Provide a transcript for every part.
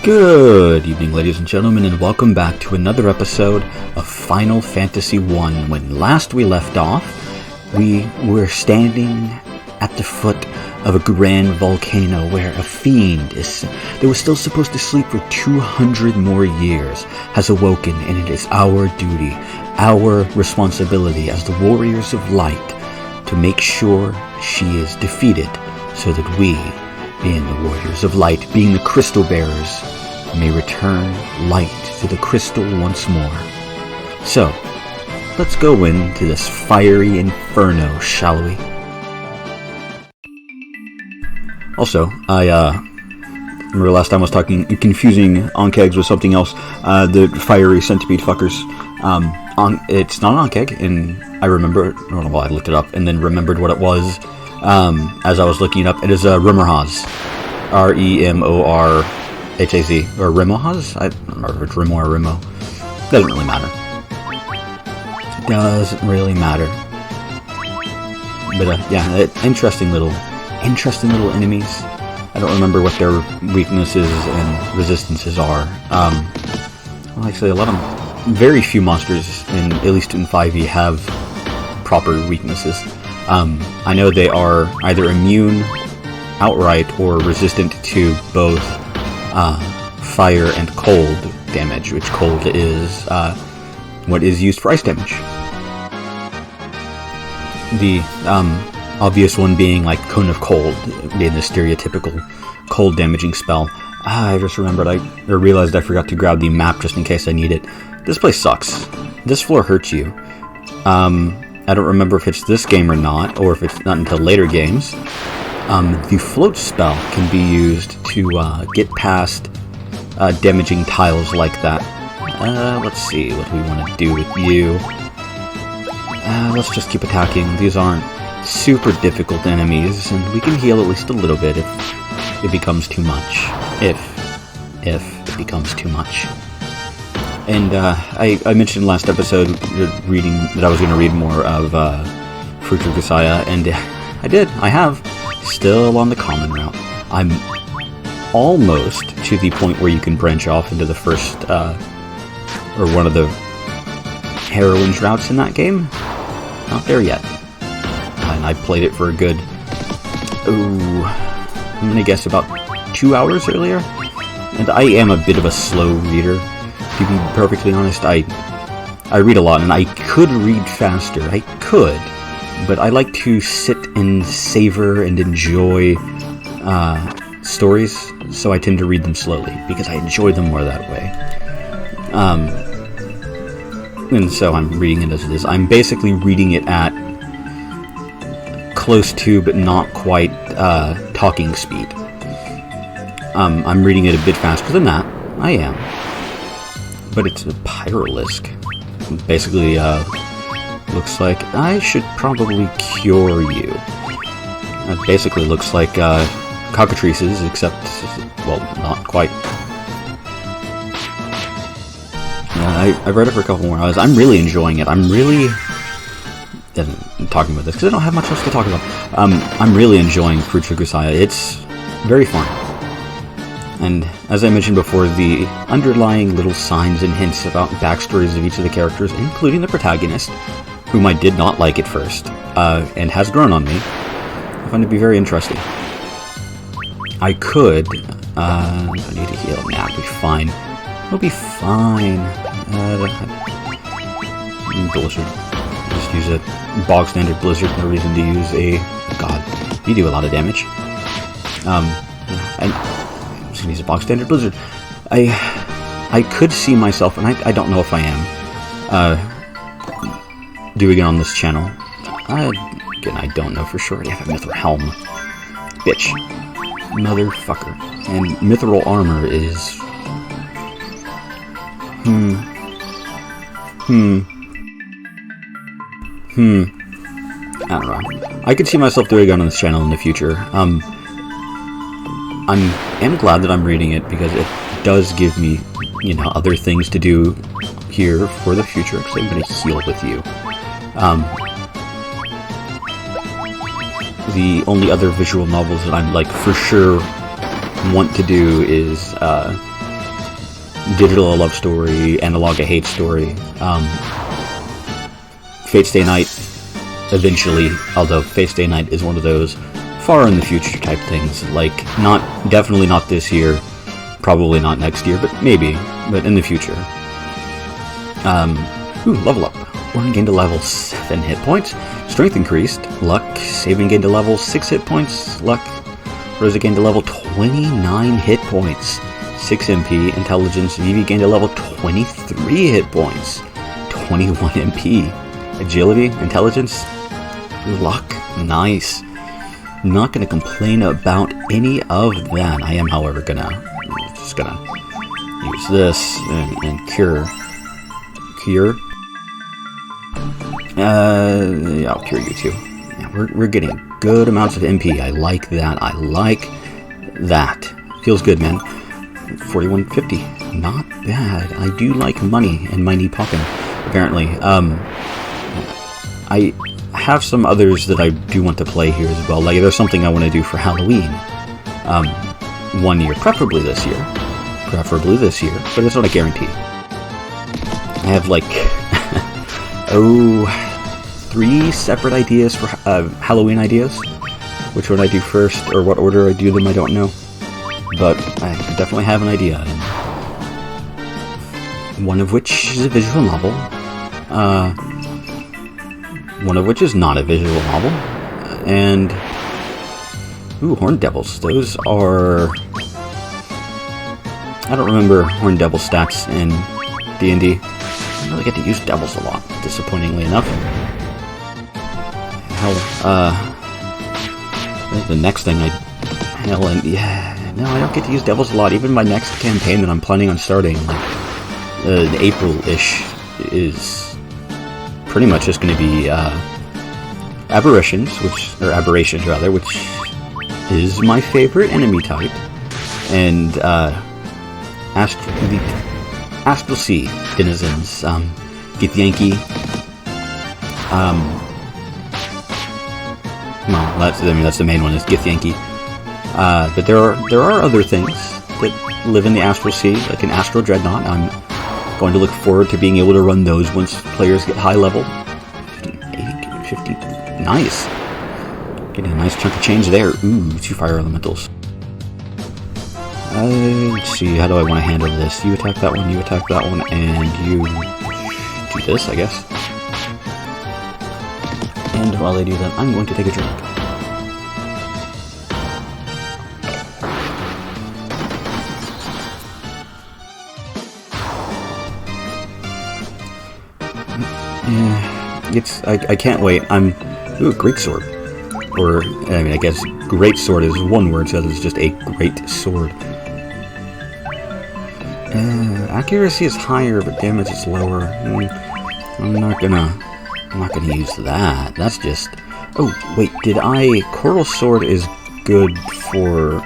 Good evening, ladies and gentlemen, and welcome back to another episode of Final Fantasy I. When last we left off, we were standing at the foot of a grand volcano where a fiend that was still supposed to sleep for 200 more years has awoken, and it is our duty, our responsibility as the Warriors of Light to make sure she is defeated so that we, being the Warriors of Light, being the Crystal Bearers, may return light to the crystal once more. So, let's go into this fiery inferno, shall we? Also, I remember last time I was confusing Onkegs with something else. The fiery centipede fuckers. It's not an Onkeg, and I remember. Well, I looked it up and then remembered what it was as I was looking it up. It is a Remorhaz, Remorhaz, or Remohaz. I don't remember if it's Remo or Remo. Doesn't really matter. Doesn't really matter. But yeah, interesting little enemies. I don't remember what their weaknesses and resistances are. Well, actually, a lot of very few monsters, at least in 5e, have proper weaknesses. I know they are either immune outright or resistant to both fire and cold damage, which cold is what is used for ice damage. The obvious one being like Cone of Cold, being the stereotypical cold damaging spell. I just remembered, I realized I forgot to grab the map just in case I need it. This place sucks. This floor hurts you. I don't remember if it's this game or not, or if it's not until later games. The float spell can be used to get past damaging tiles like that. Let's see what we want to do with you. Let's just keep attacking. These aren't super difficult enemies, and we can heal at least a little bit if it becomes too much. If it becomes too much. And I mentioned last episode that I was going to read more of Fruta Gusaya, and I did. I have. Still on the common route. I'm almost to the point where you can branch off into the first, or one of the heroine's routes in that game. Not there yet. And I played it for a good, I'm gonna guess about 2 hours earlier. And I am a bit of a slow reader. To be perfectly honest, I read a lot, and I could read faster. I could. But I like to sit and savor and enjoy stories, so I tend to read them slowly, because I enjoy them more that way. And so I'm reading it as it is. I'm basically reading it at close to, but not quite, talking speed. I'm reading it a bit faster than that. I am. But it's a Pyrolisk. Basically, looks like I should probably cure you. It basically looks like cockatrices, except, well, not quite. Yeah, I've read it for a couple more hours. I'm really enjoying it. I'm talking about this because I don't have much else to talk about. I'm really enjoying Fruta Gusaya. It's very fun. And as I mentioned before, the underlying little signs and hints about backstories of each of the characters, including the protagonist, whom I did not like at first, and has grown on me, I find it to be very interesting. I could, if I need to heal, nah, I'll be fine. I'll be fine. Blizzard. Just use a bog standard Blizzard, no reason to use a... God, you do a lot of damage. I'm just gonna use a bog standard Blizzard. I could see myself, and I don't know if I am, doing it on this channel. Again, I don't know for sure. Yeah, Mithril Helm. Bitch. Motherfucker. And Mithril Armor is... I don't know. I could see myself doing it on this channel in the future. I am glad that I'm reading it, because it does give me, other things to do here for the future, because I'm going to heal with you. The only other visual novels that I'm, for sure want to do is digital a love story, analog a hate story. Fate Stay Night, eventually, although Fate Stay Night is one of those far in the future type things, like, definitely not this year, probably not next year, but maybe, but in the future. Level up. Ornn gained a level 7 hit points. Strength increased. Luck. Saving gained a level 6 hit points. Luck. Rosa gained a level 29 hit points. 6 MP. Intelligence. Vivi gained a level 23 hit points. 21 MP. Agility. Intelligence. Luck. Nice. Not gonna complain about any of that. I am, however, just gonna use this and cure. Yeah, I'll cure you too. Yeah, we're getting good amounts of MP. I like that. Feels good, man. 4150. Not bad. I do like money and money popping, apparently. I have some others that I do want to play here as well. Like, there's something I want to do for Halloween. 1 year, preferably this year, but it's not a guarantee. I have like 3 separate ideas for Halloween ideas. Which one I do first, or what order I do them, I don't know. But I definitely have an idea. One of which is a visual novel. One of which is not a visual novel. And Horned Devils. Those are... I don't remember Horned Devil stats in D&D. I don't really get to use devils a lot, disappointingly enough. Hell, the next thing I don't get to use devils a lot. Even my next campaign that I'm planning on starting, like, April-ish, is pretty much just going to be, aberrations, which is my favorite enemy type, and, Astral Sea denizens, Githyanki, well, that's the main one, is Githyanki. But there are other things that live in the Astral Sea, like an Astral Dreadnought. I'm going to look forward to being able to run those once players get high level. 50, nice. Getting a nice chunk of change there. Ooh, 2 fire elementals. Let's see, how do I want to handle this? You attack that one, and you do this, I guess. And while I do that, I'm going to take a drink. I can't wait. Ooh, Great Sword. Or, I guess Great Sword is one word, so it's just a great sword. Accuracy is higher, but damage is lower. I'm not gonna use that. That's just... Oh, wait, Coral Sword is good for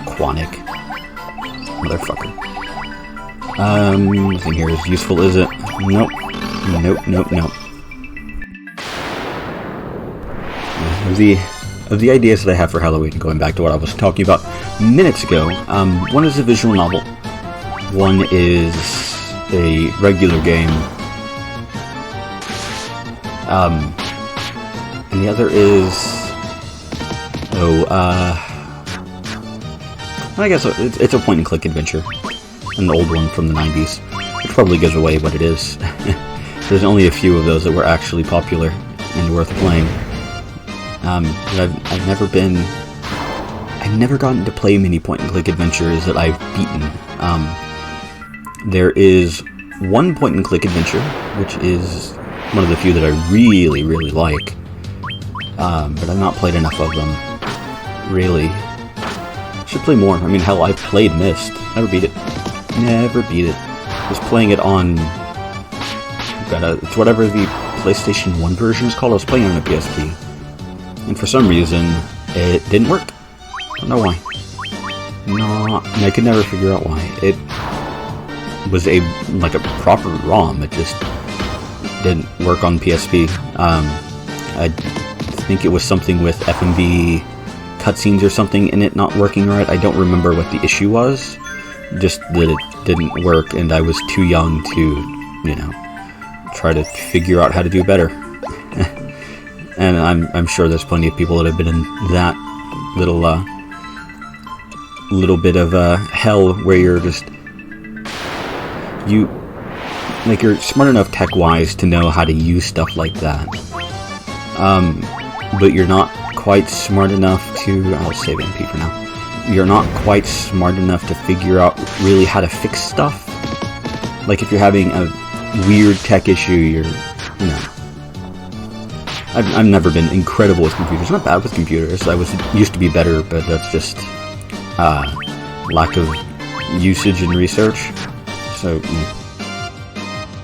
Quanic. Motherfucker. Nothing here is useful, is it? Nope. Of the ideas that I have for Halloween, going back to what I was talking about minutes ago, one is a visual novel. One is a regular game. And the other is... I guess it's a point-and-click adventure. An old one from the 90s. Which probably gives away what it is. There's only a few of those that were actually popular and worth playing. I've never gotten to play many point-and-click adventures that I've beaten. There is one point-and-click adventure, which is one of the few that I really, really like. But I've not played enough of them. Really. Should play more. I mean, hell, I've played Myst. Never beat it. I was playing it on... it's whatever the PlayStation 1 version is called. I was playing it on a PSP. And for some reason, it didn't work. I don't know why. I could never figure out why. It was a proper ROM. It just didn't work on PSP. I think it was something with FMV cutscenes or something in it not working right. I don't remember what the issue was, just that it didn't work, and I was too young to, you know, try to figure out how to do better. And I'm sure there's plenty of people that have been in that little bit of hell where you're just you're smart enough tech-wise to know how to use stuff like that, but you're not quite smart enough to. I'll save MP for now. You're not quite smart enough to figure out really how to fix stuff. Like if you're having a weird tech issue, you know. I've never been incredible with computers. Not bad with computers. I used to be better, but that's just lack of usage and research. So,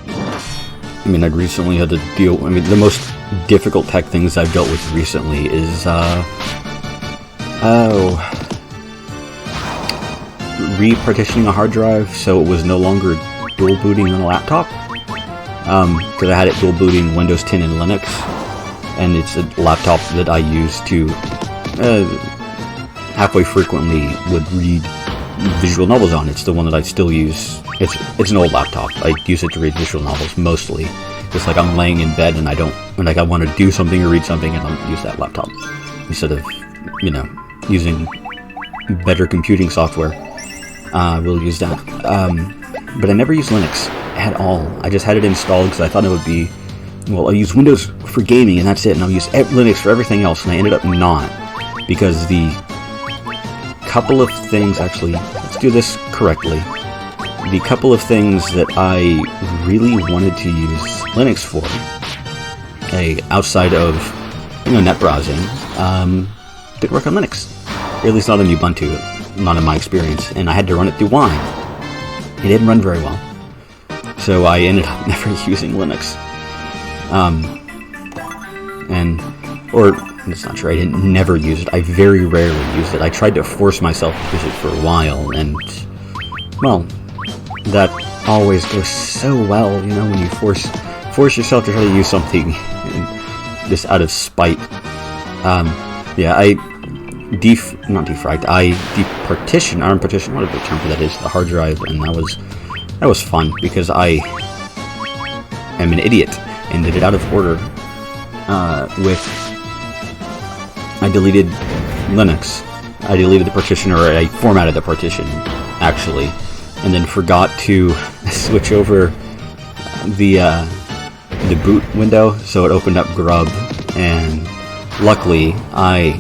I mean, I'd recently had to deal. I mean, the most difficult tech things I've dealt with recently is repartitioning a hard drive so it was no longer dual booting on a laptop. Because I had it dual booting Windows 10 and Linux. And it's a laptop that I use to halfway frequently would read visual novels on. It's the one that I still use. It's an old laptop. I use it to read visual novels mostly. Just like I'm laying in bed and I want to do something or read something, and I'll use that laptop instead of, you know, using better computing software. We'll use that. But I never use Linux at all. I just had it installed because I thought it would be. Well, I'll use Windows for gaming, and that's it, and I'll use Linux for everything else, and I ended up not, because the couple of things, actually, let's do this correctly, the couple of things that I really wanted to use Linux for, outside of, you know, net browsing, didn't work on Linux, or at least not on Ubuntu, not in my experience, and I had to run it through Wine. It didn't run very well, so I ended up never using Linux. Or that's not true, I didn't never use it, I very rarely used it. I tried to force myself to use it for a while, and, well, that always goes so well, you know, when you force yourself to try to use something, just out of spite. Yeah, I ARM partition, whatever the term for that is, the hard drive, and that was fun, because I am an idiot, and did it out of order. I deleted Linux. I deleted the partition, or I formatted the partition, actually, and then forgot to switch over the boot window, so it opened up Grub, and luckily I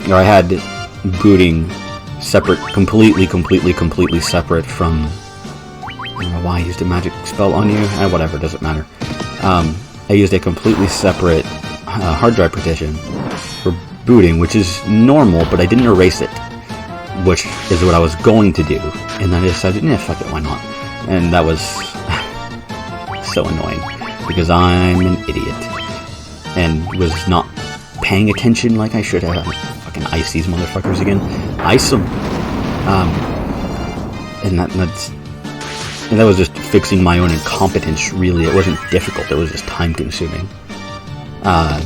or I had booting separate, completely separate from. I don't know why I used a magic spell on you. Whatever, doesn't matter. I used a completely separate hard drive partition for booting, which is normal, but I didn't erase it, which is what I was going to do. And then I decided, fuck it, why not? And that was so annoying, because I'm an idiot, and was not paying attention like I should have. Fucking ice these motherfuckers again. Ice them. And that was just fixing my own incompetence, really. It wasn't difficult, it was just time-consuming.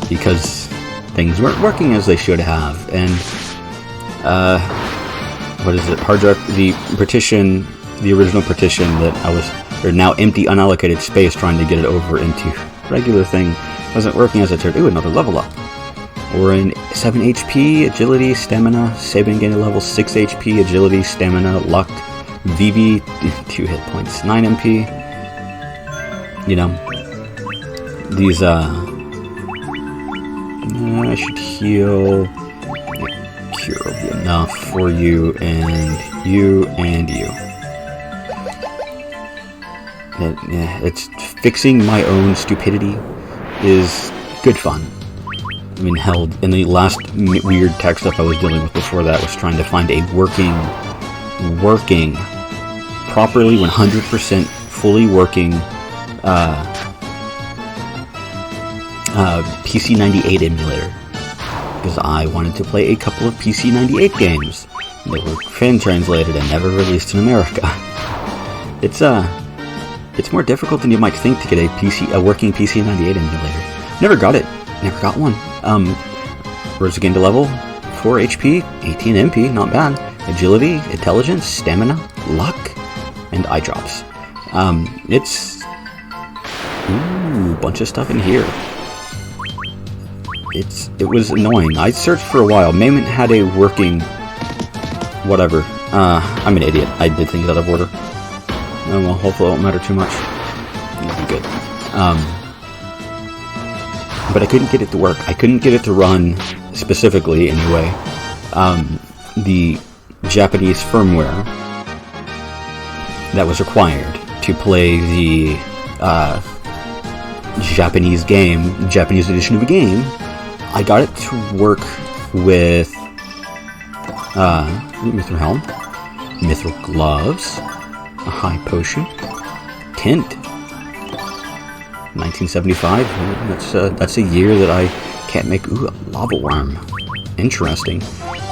Because things weren't working as they should have, and, what is it, hard drive, the original partition that I was, or now empty, unallocated space, trying to get it over into regular thing, wasn't working as it turned. Ooh, another level up. We're in 7 HP, agility, stamina, saving gain level 6 HP, agility, stamina, luck, VV, 2 hit points, 9 MP. You know, these, I should heal. Cure will be enough for you and you and you. Yeah, it's fixing my own stupidity is good fun. I mean, hell, in the last weird tech stuff I was dealing with before that was trying to find a working, properly 100% fully working PC98 emulator, because I wanted to play a couple of PC98 games that were fan translated and never released in America. It's more difficult than you might think to get a working PC98 emulator. Never got it. Never got one. Rose again to level 4 HP, 18 MP, not bad. agility, intelligence, stamina, luck, and eye drops. It's a bunch of stuff in here. It was annoying. I searched for a while. Mayment had a working whatever. I'm an idiot. I did things out of order. Oh, well, hopefully it won't matter too much. It'll be good. But I couldn't get it to work. I couldn't get it to run, specifically anyway, the Japanese firmware that was required to play the Japanese edition of a game. I got it to work with Mithril Helm, Mithril Gloves, a High Potion, Tint. 1975. That's a year that I can't make. Ooh, a Lava Worm. Interesting.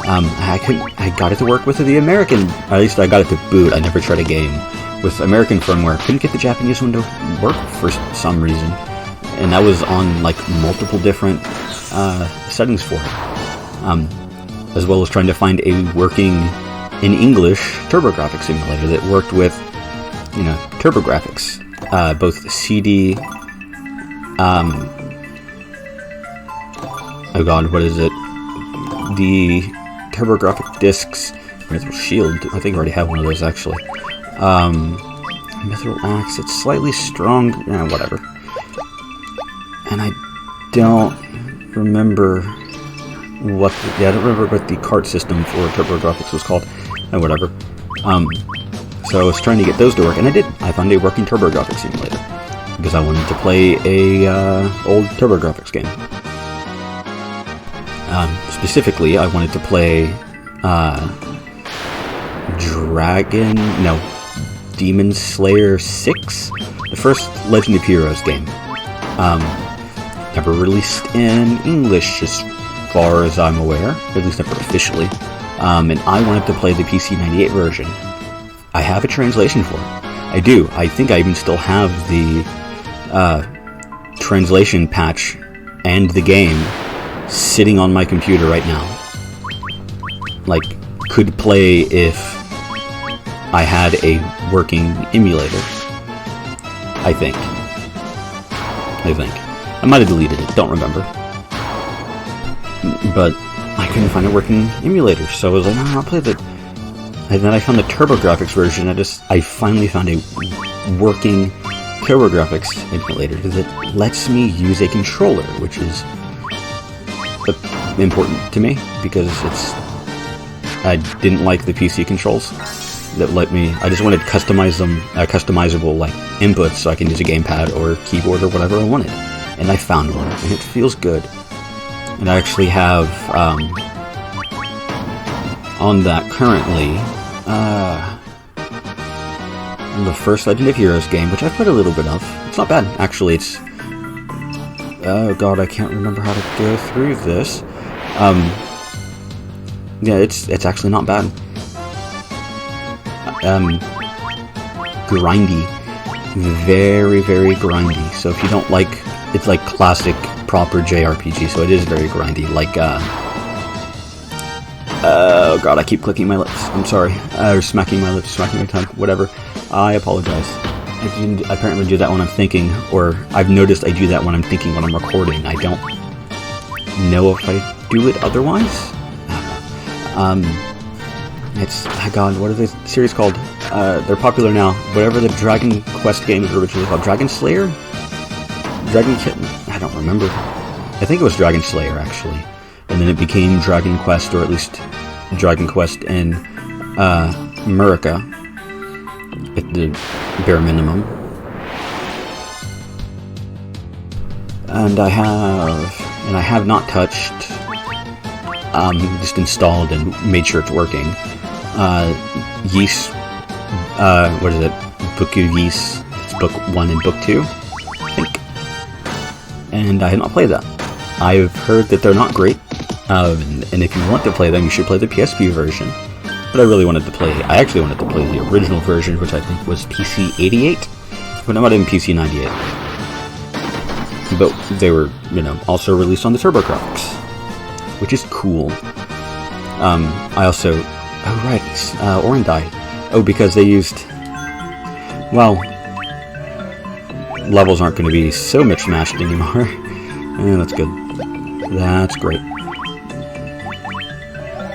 I got it to work with the American. At least I got it to boot. I never tried a game with American firmware. Couldn't get the Japanese one to work for some reason, and that was on like multiple different settings for it, as well as trying to find a working in English TurboGrafx simulator that worked with, TurboGrafx, both CD. Oh god, what is it? The TurboGrafx discs. Mithril Shield. I think I already have one of those actually. Mithril Axe. It's slightly strong. Whatever. And I don't remember what. I don't remember what the cart system for TurboGrafx was called. Whatever. So I was trying to get those to work, and I did. I found a working TurboGrafx simulator because I wanted to play a old TurboGrafx game. Specifically, I wanted to play Demon Slayer 6, the first Legend of Heroes game. Never released in English as far as I'm aware, at least never officially. And I wanted to play the PC 98 version. I have a translation for it. I do. I think I even still have the translation patch and the game sitting on my computer right now. Like, could play if I had a working emulator. I think. I might have deleted it, don't remember. But I couldn't find a working emulator, so I was like, I'll play the... And then I found the TurboGrafx version. I finally found a working TurboGrafx emulator that lets me use a controller, which is important to me because I didn't like the PC controls that let me. I just wanted customizable like inputs so I can use a gamepad or keyboard or whatever I wanted, and I found one, and it feels good. And I actually have on that currently the first Legend of Heroes game, which I've played a little bit of. It's not bad, actually. It's oh god, I can't remember how to go through this. Yeah, it's actually not bad. Grindy, very, very grindy. So if you don't like, it's like classic proper JRPG. So it is very grindy. Like oh god, I keep clicking my lips. I'm sorry. Or smacking my lips, smacking my tongue, whatever. I apologize. I apparently do that when I'm thinking, or I've noticed I do that when I'm thinking when I'm recording. I don't know if I do it otherwise. It's, oh god, what are the series called? They're popular now. Whatever the Dragon Quest games were originally called. Dragon Slayer? Dragon Kitten? I don't remember. I think it was Dragon Slayer, actually. And then it became Dragon Quest, or at least Dragon Quest in America, at the bare minimum. And I have not touched, just installed and made sure it's working. Ys, what is it? Book of Ys. It's book 1 and book 2, I think. And I have not played that. I've heard that they're not great. And if you want to play them, you should play the PSP version. But I actually wanted to play the original version, which I think was PC 88, but not even PC 98. But they were, also released on the TurboGrafx, which is cool. I also Oh, right. Orin died. Oh, because they used... Well, levels aren't going to be so mismatched anymore. That's good. That's great.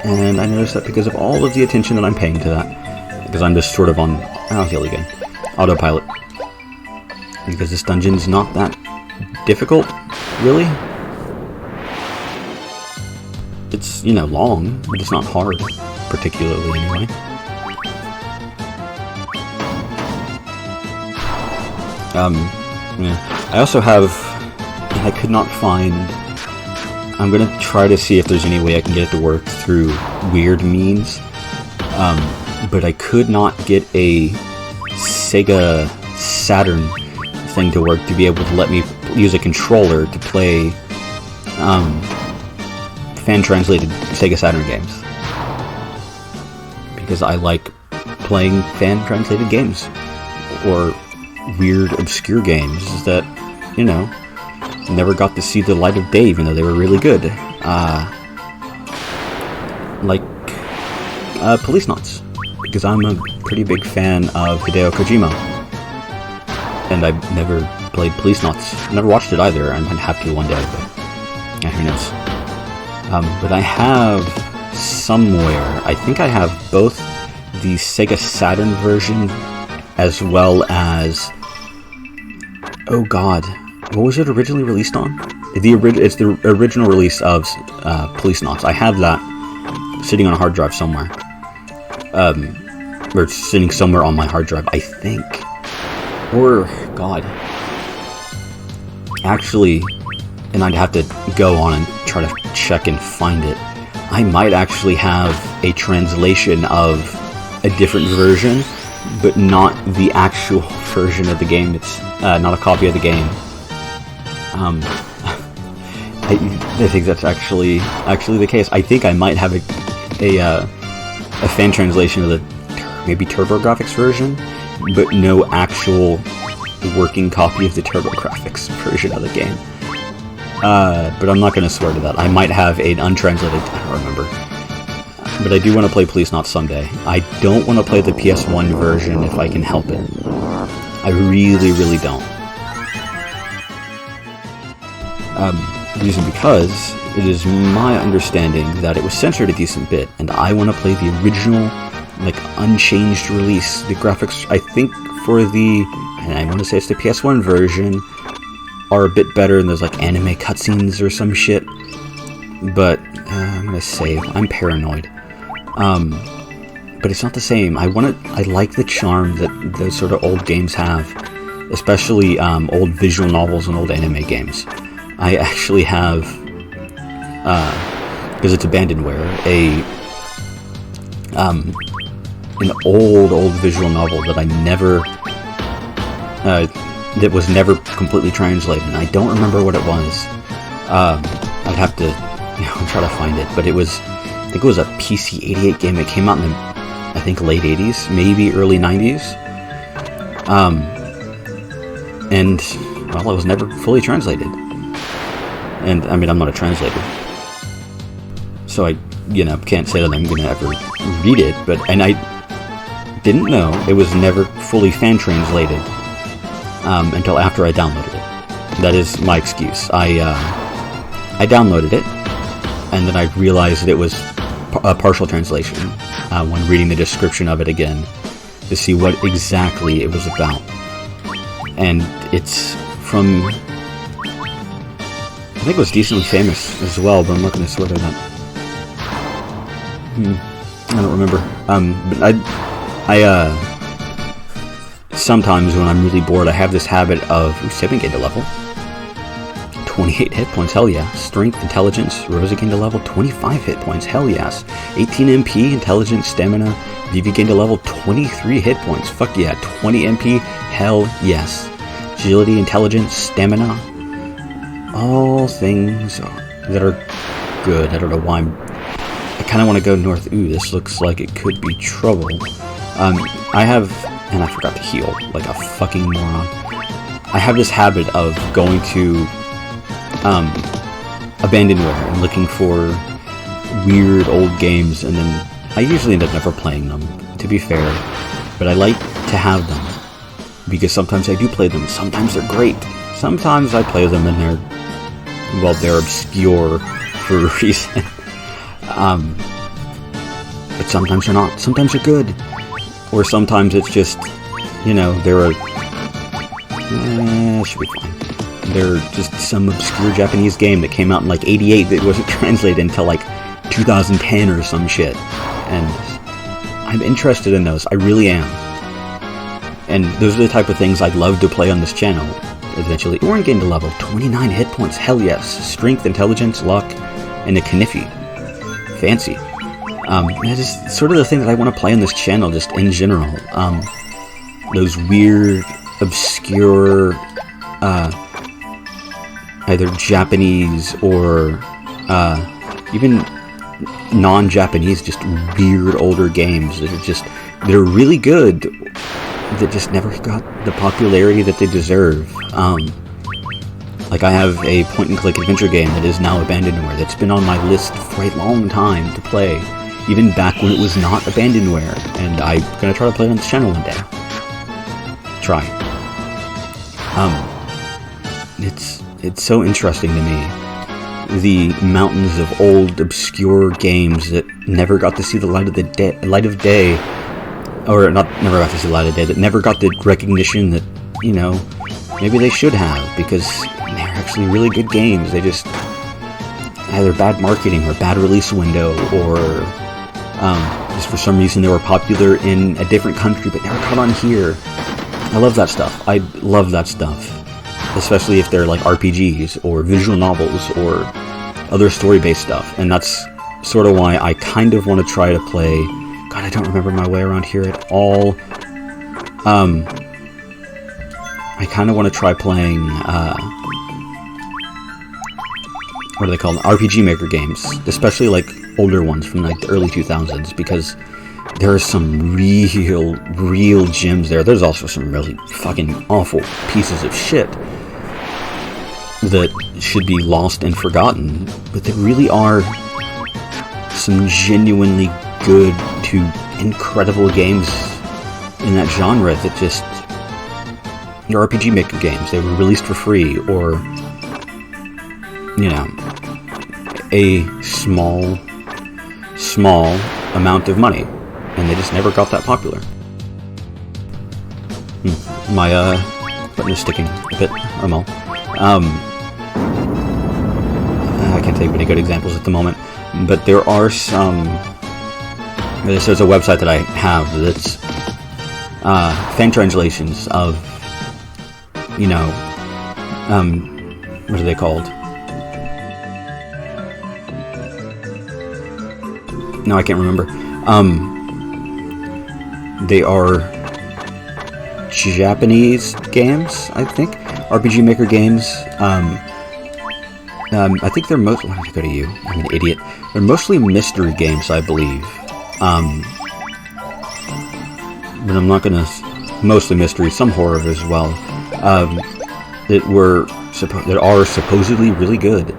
And I noticed that because of all of the attention that I'm paying to that, because I'm just sort of on... I'll heal again. Autopilot. Because this dungeon's not that difficult, really. It's, you know, long, but it's not hard, particularly anyway. Yeah. I also have, and I could not find, I'm gonna try to see if there's any way I can get it to work through weird means, but I could not get a Sega Saturn thing to work to be able to let me use a controller to play, fan-translated Sega Saturn games. Because I like playing fan-translated games, or weird, obscure games that, you know, never got to see the light of day, even though they were really good. Like Policenauts, because I'm a pretty big fan of Hideo Kojima. And I've never played Policenauts. Never watched it either. I might have to one day, but yeah, who knows. But I have somewhere, I think I have both the Sega Saturn version as well as, oh god, what was it originally released on? It's the original release of Policenauts. I have that sitting on a hard drive somewhere. Or sitting somewhere on my hard drive, I think. Or, god. Actually, and I'd have to go on and try to check and find it. I might actually have a translation of a different version, but not the actual version of the game. It's not a copy of the game. I think that's actually the case. I think I might have a fan translation of the maybe TurboGrafx version, but no actual working copy of the TurboGrafx version of the game. But I'm not going to swear to that. I might have an untranslated, I don't remember. But I do want to play Policenauts someday. I don't want to play the PS1 version if I can help it. I really, really don't. Reason because it is my understanding that it was censored a decent bit, and I want to play the original, like, unchanged release. The graphics, I think, for the, and I want to say it's the PS1 version, are a bit better, and there's like anime cutscenes or some shit. But I'm gonna save. I'm paranoid. But it's not the same. I like the charm that those sort of old games have, especially old visual novels and old anime games. I actually have, because it's abandonware, an old visual novel that I never, that was never completely translated, and I don't remember what it was. I'd have to, try to find it, but it was, I think it was a PC-88 game. It came out in the, I think, late 80s, maybe early 90s. And, well, it was never fully translated. And, I mean, I'm not a translator, so I, can't say that I'm going to ever read it, and I didn't know it was never fully fan-translated until after I downloaded it. That is my excuse. I downloaded it, and then I realized that it was a partial translation when reading the description of it again to see what exactly it was about. And it's from, I think it was decently famous as well, but I'm not going to swear to that. I don't remember. But I sometimes when I'm really bored, I have this habit of, saving gained a level. 28 hit points, hell yeah. Strength, intelligence, Rosa gained a level, 25 hit points, hell yes. 18 MP, intelligence, stamina, Vivi gained a level, 23 hit points, fuck yeah. 20 MP, hell yes. Agility, intelligence, stamina, all things that are good. I don't know why I kind of want to go north. Ooh, this looks like it could be trouble. I have, and I forgot to heal, like a fucking moron. I have this habit of going to abandonware and looking for weird old games and then I usually end up never playing them, to be fair, but I like to have them, because sometimes I do play them, sometimes they're great, sometimes I play them and they're obscure for a reason, but sometimes they're not, sometimes they're good, or sometimes it's just, they're should be fine. They're just some obscure Japanese game that came out in like '88 that wasn't translated until like 2010 or some shit. And I'm interested in those. I really am. And those are the type of things I'd love to play on this channel eventually. Or getting to level 29 hit points. Hell yes. Strength, intelligence, luck, and a Kniffy. Fancy. That is sort of the thing that I want to play on this channel just in general. Those weird, obscure, either Japanese or even non-Japanese, just weird older games that are really good, that just never got the popularity that they deserve. Like I have a point-and-click adventure game that is now Abandonware that's been on my list for a long time to play, even back when it was not Abandonware, and I'm gonna try to play it on this channel one day. Try. It's so interesting to me, the mountains of old, obscure games that never got to see the light of day, or not never got to see the light of day, that never got the recognition that, maybe they should have, because they're actually really good games. They just either bad marketing or bad release window, or just for some reason they were popular in a different country but never caught on here. I love that stuff. I love that stuff. Especially if they're like RPGs or visual novels or other story-based stuff. And that's sort of why I kind of want to try to play... God, I don't remember my way around here at all. I kind of want to try playing... what are they called? RPG Maker games. Especially like older ones from like the early 2000s. Because there are some real gems there. There's also some really fucking awful pieces of shit that should be lost and forgotten, but there really are some genuinely good to incredible games in that genre that just... They're RPG Maker games. They were released for free, or, a small amount of money, and they just never got that popular. My button is sticking a bit. I can't think of any good examples at the moment, but there are some. There's a website that I have that's fan translations of, what are they called? No, I can't remember. They are Japanese games, I think. RPG Maker games. I think they're mostly... Why did I go to you? I'm an idiot. They're mostly mystery games, I believe. But I'm not gonna... Mostly mystery, some horror as well. That are supposedly really good.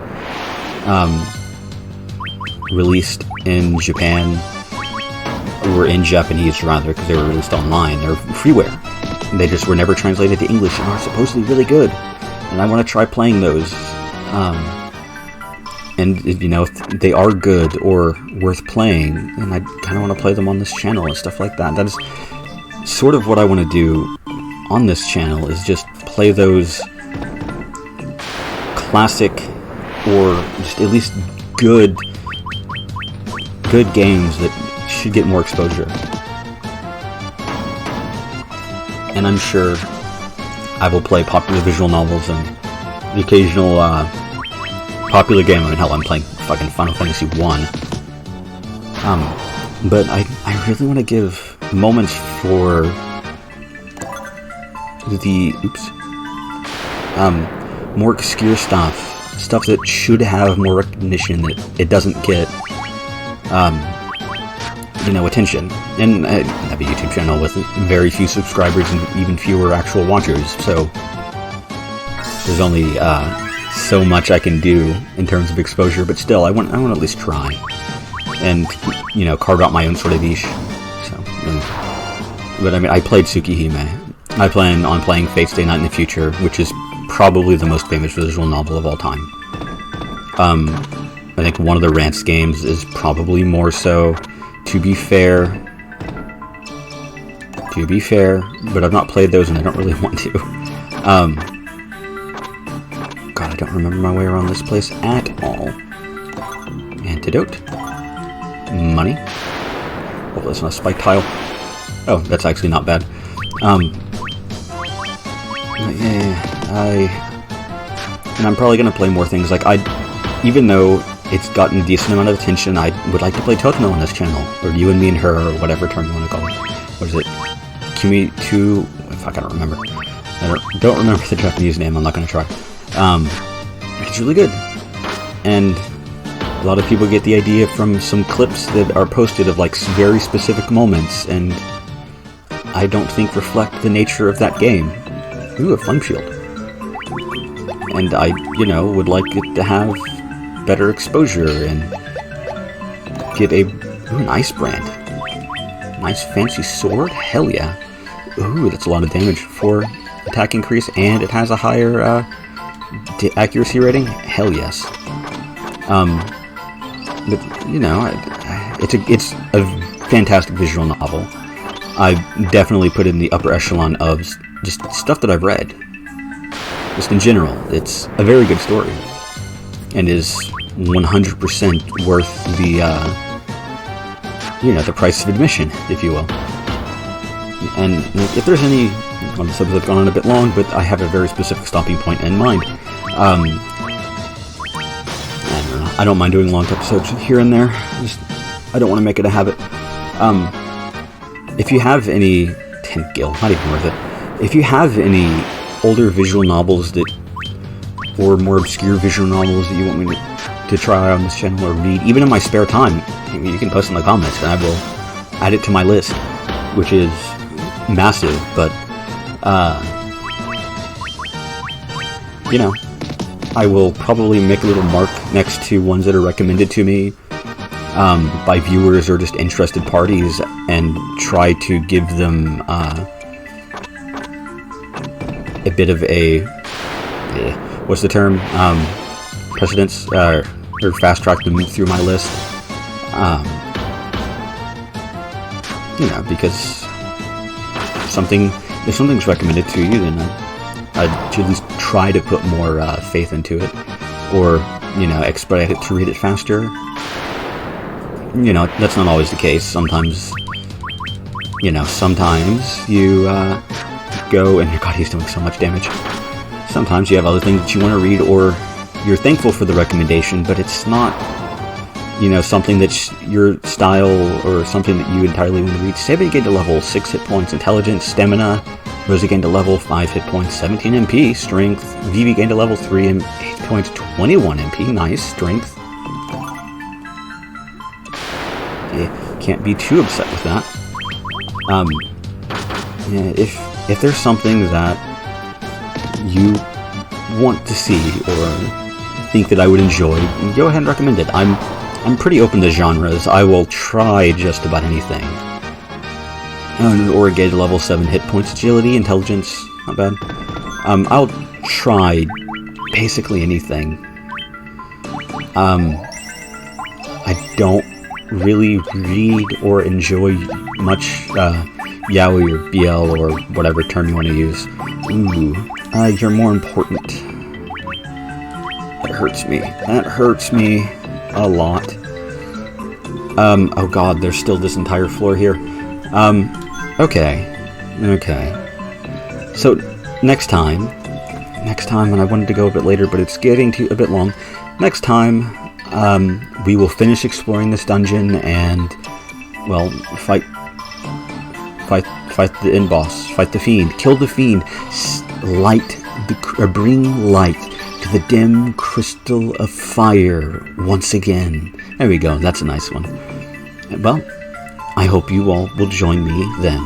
Released in Japan, or in Japanese rather, because they were released online. They're freeware. They just were never translated to English and are supposedly really good. And I want to try playing those. And, if they are good or worth playing, and I kind of want to play them on this channel and stuff like that. That is sort of what I want to do on this channel, is just play those classic, or just at least good games that should get more exposure. And I'm sure I will play popular visual novels and the occasional popular game. I mean, hell, I'm playing fucking Final Fantasy 1. But I really want to give moments for the more obscure stuff that should have more recognition that it doesn't get attention. And I have a YouTube channel with very few subscribers and even fewer actual watchers, so there's only so much I can do in terms of exposure, but still, I want to at least try. and, you know, carve out my own sort of niche. So, but I mean, I played Tsukihime. I plan on playing Fate's Day Night in the future, which is probably the most famous visual novel of all time. I think one of the Rants games is probably more so. To be fair, but I've not played those and I don't really want to. God, I don't remember my way around this place at all. Antidote. Money. Oh, that's not a spike tile. Oh, that's actually not bad. And I'm probably gonna play more things. Like, even though it's gotten a decent amount of attention, I would like to play Totemo on this channel, or You and Me and Her, or whatever term you want to call it. What is it? Kimi 2? Fuck, I don't remember. I don't remember the Japanese name. I'm not gonna try. It's really good, and a lot of people get the idea from some clips that are posted of like very specific moments, and I don't think reflect the nature of that game. Ooh, a flame shield. And I, you know, would like it to have better exposure and get an ice brand. Nice fancy sword? Hell yeah. Ooh, that's a lot of damage for attack increase, and it has a higher accuracy rating? Hell yes. But, you know, it's a fantastic visual novel. I definitely put it in the upper echelon of just stuff that I've read. Just in general, it's a very good story, and is 100% worth the, you know, the price of admission, if you will. And if there's any, well, this episode's gone on a bit long, but I have a very specific stopping point in mind. I don't know. I don't mind doing long episodes here and there. I don't want to make it a habit. If you have any 10th Gil, not even worth it. If you have any older visual novels or more obscure visual novels that you want me to try on this channel or read, even in my spare time, you can post in the comments and I will add it to my list, which is massive, but, you know, I will probably make a little mark next to ones that are recommended to me by viewers or just interested parties, and try to give them a bit of a, what's the term, precedence, or fast track to move through my list, you know, because if something's recommended to you, then I'd at least try to put more faith into it, or, you know, expedite it to read it faster. You know, that's not always the case. Sometimes, you know, you go and, God, he's doing so much damage. Sometimes you have other things that you want to read, or you're thankful for the recommendation, but it's not, you know, something that's your style or something that you entirely want to read. Saber gained to level 6 hit points, intelligence, stamina. Rosa gained to level 5 hit points, 17 MP, strength. Vivi gained to level 3 and 8 points, 21 MP, nice, strength. You can't be too upset with that. Yeah, if there's something that you want to see or think that I would enjoy, go ahead and recommend it. I'm pretty open to genres. I will try just about anything. Or gauge level 7 hit points, agility, intelligence, not bad. I'll try basically anything. I don't really read or enjoy much yaoi or BL or whatever term you want to use. Ooh, you're more important. That hurts me. That hurts me a lot. Oh god, there's still this entire floor here. Okay. So, next time, and I wanted to go a bit later, but it's getting a bit long. Next time, we will finish exploring this dungeon and, well, fight the end boss, fight the fiend, kill the fiend, bring light to the dim crystal of fire once again. There we go, that's a nice one. Well, I hope you all will join me then.